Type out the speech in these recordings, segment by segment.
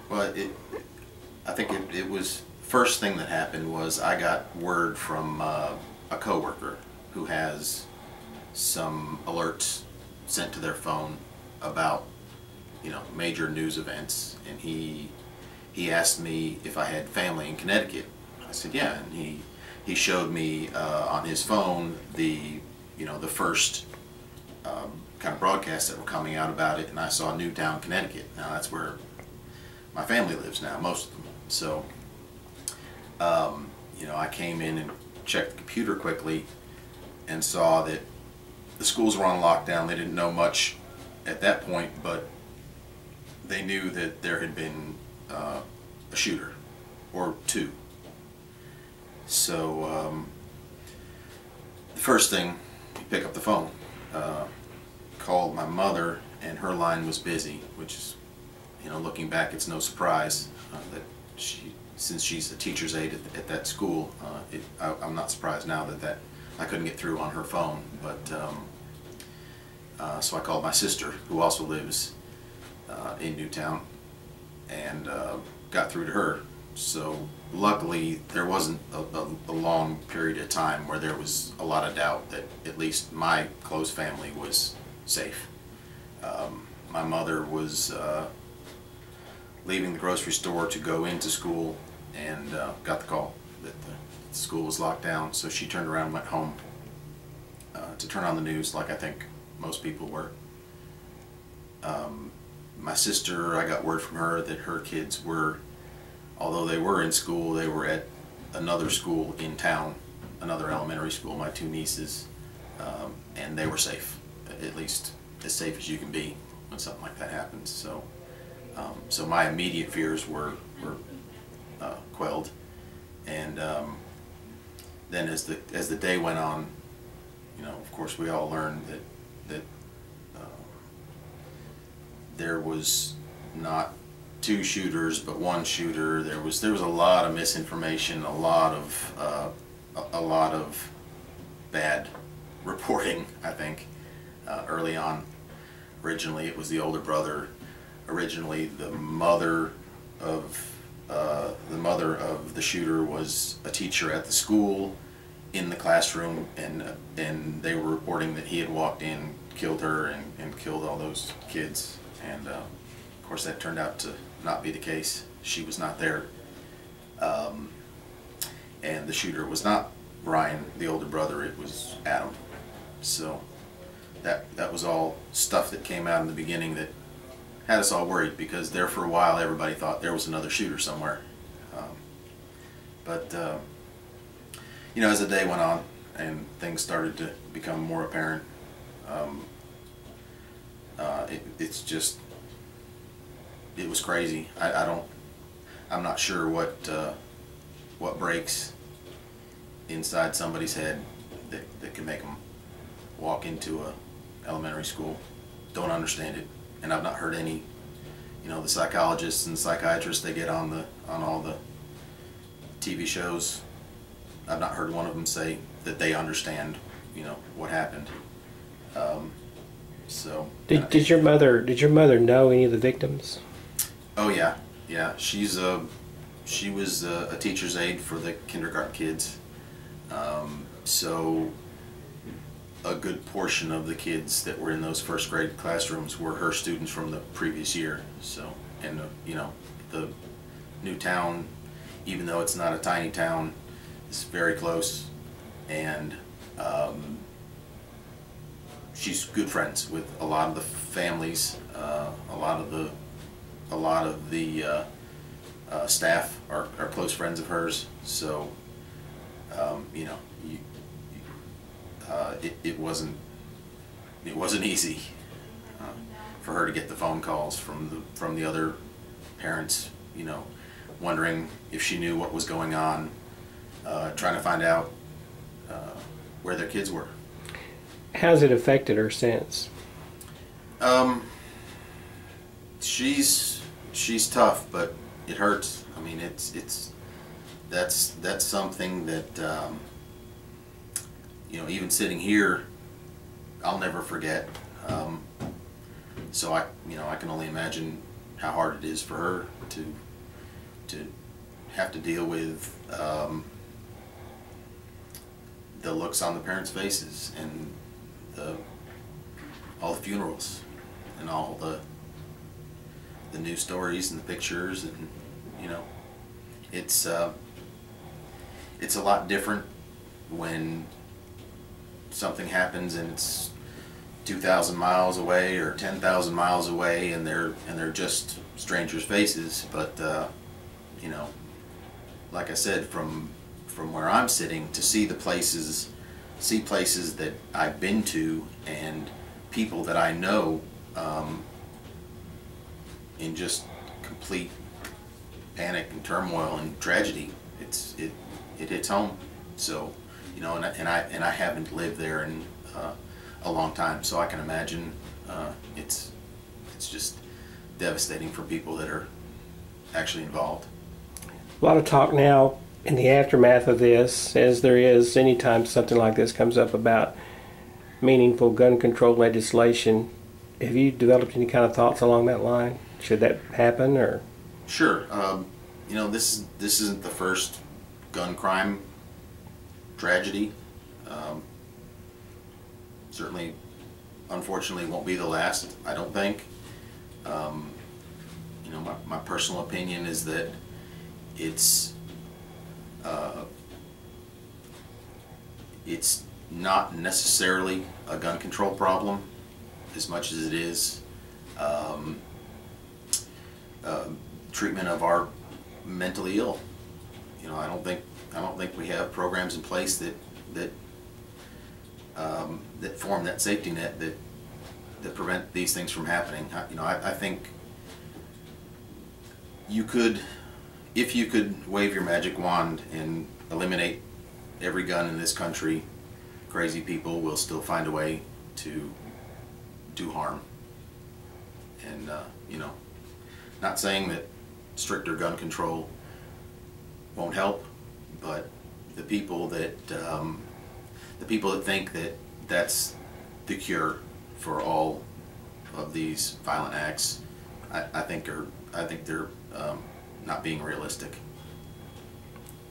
Well, I think it was first thing that happened was I got word from a coworker who has some alerts sent to their phone about major news events, and he asked me if I had family in Connecticut. I said yeah, and he showed me on his phone the first kind of broadcasts that were coming out about it, and I saw Newtown, Connecticut. Now that's where my family lives now, most of them. So, I came in and checked the computer quickly and saw that the schools were on lockdown. They didn't know much at that point, but they knew that there had been a shooter or two. So, the first thing, you pick up the phone, called my mother, and her line was busy, which is, looking back, it's no surprise that since she's a teacher's aide at that school, I'm not surprised now that I couldn't get through on her phone. But so I called my sister, who also lives in Newtown, and got through to her. So luckily, there wasn't a long period of time where there was a lot of doubt that at least my close family was safe. My mother was leaving the grocery store to go into school and got the call that the school was locked down, so she turned around and went home to turn on the news, like I think most people were. My sister, I got word from her that her kids were, although they were in school, they were at another school in town, another elementary school, my two nieces, and they were safe, at least as safe as you can be when something like that happens. So, so my immediate fears were quelled, and then as the day went on, of course, we all learned that there was not two shooters, but one shooter. There was a lot of misinformation, a lot of bad reporting, I think, early on. Originally, it was the older brother. Originally, the mother of the shooter was a teacher at the school in the classroom, and they were reporting that he had walked in, killed her, and killed all those kids. And of course, that turned out to not be the case. She was not there, and the shooter was not Brian, the older brother. It was Adam. So that was all stuff that came out in the beginning that had us all worried, because there for a while everybody thought there was another shooter somewhere. But as the day went on and things started to become more apparent, it was crazy. I'm not sure what breaks inside somebody's head that can make them walk into a elementary school. Don't understand it, and I've not heard any. The psychologists and psychiatrists they get on all the TV shows, I've not heard one of them say that they understand, what happened. So did your mother know any of the victims? Oh yeah. She was a teacher's aide for the kindergarten kids. So a good portion of the kids that were in those first grade classrooms were her students from the previous year. So, and the new town, even though it's not a tiny town, is very close, and she's good friends with a lot of the families. A lot of the staff are close friends of hers. So it wasn't easy for her to get the phone calls from the other parents, wondering if she knew what was going on, trying to find out where their kids were. How's it affected her since? She's tough, but it hurts. I mean, that's something that even sitting here, I'll never forget. So I can only imagine how hard it is for her to have to deal with the looks on the parents' faces, and all the funerals, and all the news stories and the pictures, and you know, it's a lot different when something happens and it's 2,000 miles away or 10,000 miles away, and they're just strangers' faces. But you know, like I said, from where I'm sitting, to see places that I've been to and people that I know in just complete panic and turmoil and tragedy, it hits home. So, you know, and I haven't lived there in a long time, so I can imagine it's just devastating for people that are actually involved. A lot of talk now in the aftermath of this, as there is anytime something like this comes up, about meaningful gun control legislation. Have you developed any kind of thoughts along that line? Should that happen, or? Sure. You know, this isn't the first gun crime tragedy. Certainly, unfortunately, won't be the last, I don't think. You know, my personal opinion is that it's not necessarily a gun control problem as much as it is treatment of our mentally ill. You know, I don't think we have programs in place that form that safety net that prevent these things from happening. You know, I think if you could wave your magic wand and eliminate every gun in this country, crazy people will still find a way to do harm. And you know, not saying that stricter gun control won't help, but the people that think that that's the cure for all of these violent acts, I think they're not being realistic.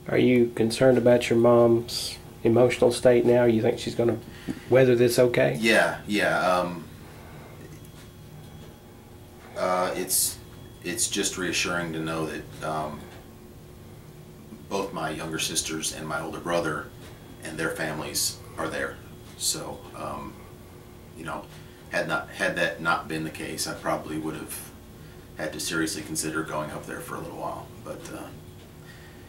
Are you concerned about your mom's emotional state now? You think she's going to weather this okay? Yeah. It's just reassuring to know that both my younger sisters and my older brother and their families are there. So, you know, had that not been the case, I probably would have had to seriously consider going up there for a little while. But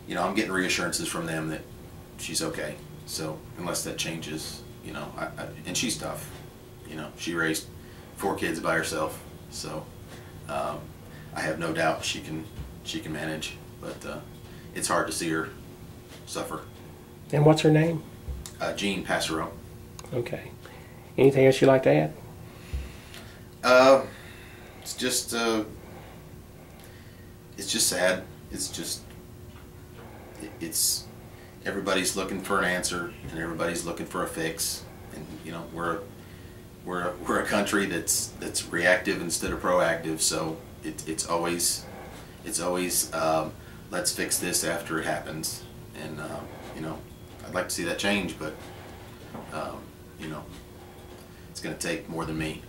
you know, I'm getting reassurances from them that she's okay. So unless that changes, you know, and she's tough. You know, she raised 4 kids by herself, so I have no doubt she can manage. But it's hard to see her suffer. And what's her name? Jean Passero. Okay. Anything else you'd like to add? It's just sad. It's everybody's looking for an answer, and everybody's looking for a fix. And you know, we're a country that's reactive instead of proactive. So it's always let's fix this after it happens. And you know, I'd like to see that change, but you know, it's going to take more than me.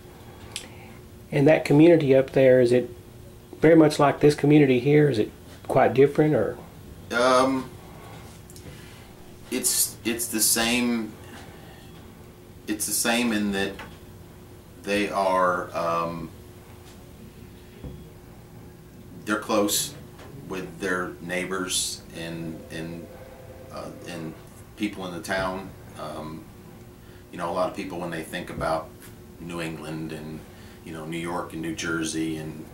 And that community up there, is it very much like this community here? Is it quite different, or? It's the same. It's the same in that they are they're close with their neighbors and people in the town. You know, a lot of people, when they think about New England and, you know, New York and New Jersey and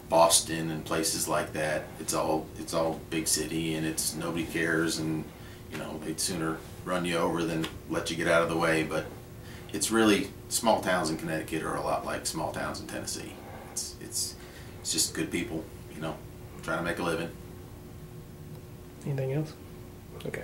Boston and places like that, it's all big city, and it's nobody cares, and you know, they'd sooner run you over than let you get out of the way. But it's really, small towns in Connecticut are a lot like small towns in Tennessee. It's just good people, you know, trying to make a living. Anything else? Okay.